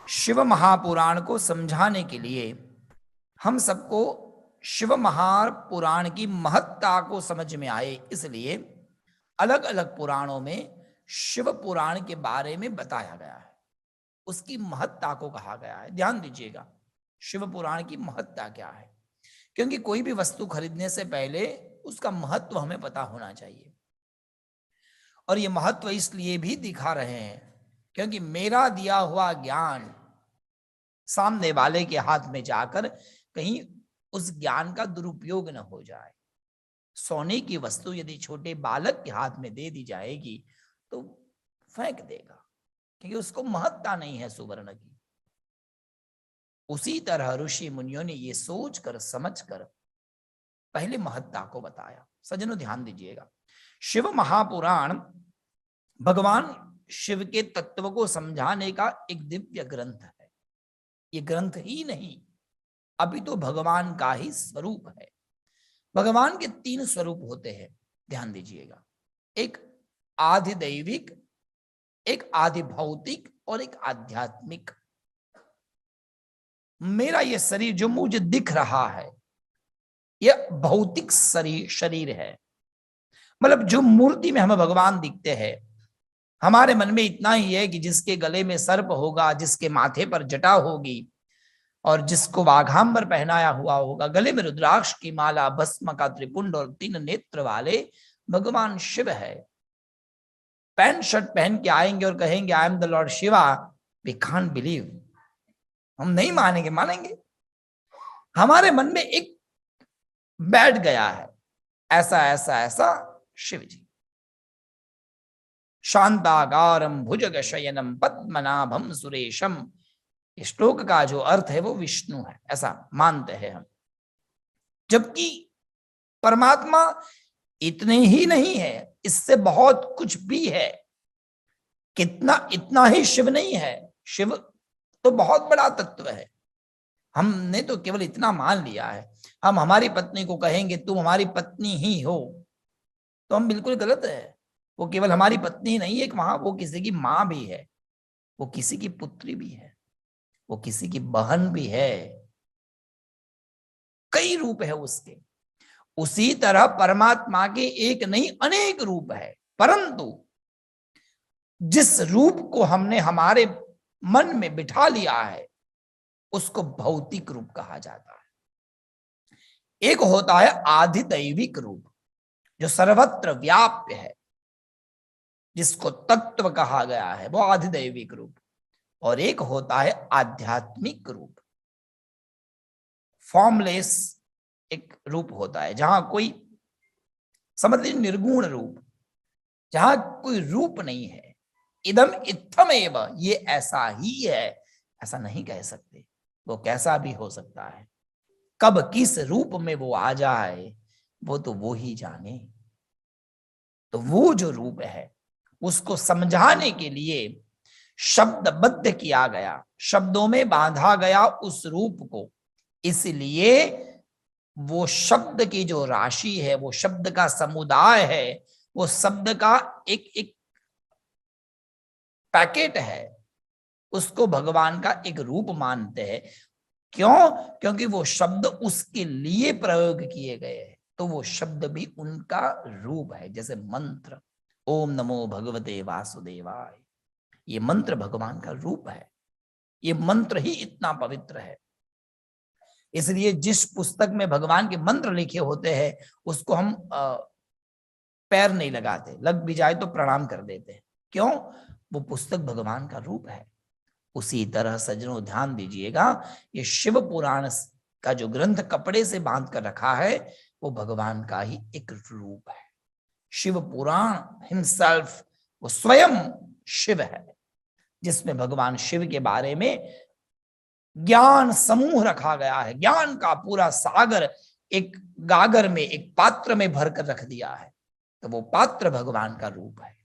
शिव महापुराण को समझाने के लिए हम सबको शिव महापुराण की महत्ता को समझ में आए, इसलिए अलग अलग पुराणों में शिव पुराण के बारे में बताया गया है, उसकी महत्ता को कहा गया है। ध्यान दीजिएगा, शिव पुराण की महत्ता क्या है, क्योंकि कोई भी वस्तु खरीदने से पहले उसका महत्व हमें पता होना चाहिए। और ये महत्व इसलिए भी दिखा रहे हैं क्योंकि मेरा दिया हुआ ज्ञान सामने वाले के हाथ में जाकर कहीं उस ज्ञान का दुरुपयोग न हो जाए। सोने की वस्तु यदि छोटे बालक के हाथ में दे दी जाएगी तो फेंक देगा, क्योंकि उसको महत्ता नहीं है सुवर्ण की। उसी तरह ऋषि मुनियों ने ये सोच कर समझ कर पहले महत्ता को बताया। सज्जनों ध्यान दीजिएगा, शिव महापुराण भगवान शिव के तत्व को समझाने का एक दिव्य ग्रंथ है। ये ग्रंथ ही नहीं, अभी तो भगवान का ही स्वरूप है। भगवान के 3 स्वरूप होते हैं, ध्यान दीजिएगा, एक आधिदैविक, एक आधि भौतिक और एक आध्यात्मिक। मेरा ये शरीर जो मुझे दिख रहा है यह भौतिक शरीर है, मतलब जो मूर्ति में हमें भगवान दिखते हैं। हमारे मन में इतना ही है कि जिसके गले में सर्प होगा, जिसके माथे पर जटा होगी और जिसको वाघांबर पहनाया हुआ होगा, गले में रुद्राक्ष की माला, भस्म का त्रिपुंड और 3 नेत्र वाले भगवान शिव है। पैंट शर्ट पहन के आएंगे और कहेंगे I am the lord Shiva, we can't believe, हम नहीं मानेंगे। मानेंगे? हमारे मन में एक बैठ गया है ऐसा ऐसा ऐसा शिव जी। शांताकारम भुजग शयनम पद्मनाभम सुरेशम, श्लोक का जो अर्थ है वो विष्णु है, ऐसा मानते हैं हम। जबकि परमात्मा इतने ही नहीं है, इससे बहुत कुछ भी है। कितना? इतना ही शिव नहीं है, शिव तो बहुत बड़ा तत्व है। हमने तो केवल इतना मान लिया है। हम हमारी पत्नी को कहेंगे तुम हमारी पत्नी ही हो, तो हम बिल्कुल गलत है। वो केवल हमारी पत्नी ही नहीं है, वहां वो किसी की मां भी है, वो किसी की पुत्री भी है, वो किसी की बहन भी है। कई रूप है उसके। उसी तरह परमात्मा के एक नहीं अनेक रूप है, परंतु जिस रूप को हमने हमारे मन में बिठा लिया है उसको भौतिक रूप कहा जाता है। एक होता है आधिदैविक रूप जो सर्वत्र व्याप्य है, जिसको तत्व कहा गया है, वो आधिदैविक रूप। और एक होता है आध्यात्मिक रूप, फॉर्मलेस एक रूप होता है, जहां कोई, समझ लीजिए निर्गुण रूप, जहां कोई रूप नहीं है। इदम इत्थम एव, ये ऐसा ही है, ऐसा नहीं कह सकते। वो कैसा भी हो सकता है, कब किस रूप में वो आ जाए वो तो वो ही जाने। तो वो जो रूप है उसको समझाने के लिए शब्दबद्ध किया गया, शब्दों में बांधा गया उस रूप को। इसलिए वो शब्द की जो राशि है, वो शब्द का समुदाय है, वो शब्द का एक एक पैकेट है, उसको भगवान का एक रूप मानते हैं। क्यों? क्योंकि वो शब्द उसके लिए प्रयोग किए गए हैं, तो वो शब्द भी उनका रूप है। जैसे मंत्र ओम नमो भगवते वासुदेवाय, ये मंत्र भगवान का रूप है। ये मंत्र ही इतना पवित्र है, इसलिए जिस पुस्तक में भगवान के मंत्र लिखे होते हैं उसको हम पैर नहीं लगाते, लग भी जाए तो प्रणाम कर देते हैं। क्यों? वो पुस्तक भगवान का रूप है। उसी तरह सज्जनों ध्यान दीजिएगा, ये शिव पुराण का जो ग्रंथ कपड़े से बांध कर रखा है वो भगवान का ही एक रूप है। शिव पुराण हिमसेल्फ, वो स्वयं शिव है, जिसमें भगवान शिव के बारे में ज्ञान समूह रखा गया है। ज्ञान का पूरा सागर एक गागर में, एक पात्र में भरकर रख दिया है, तो वो पात्र भगवान का रूप है।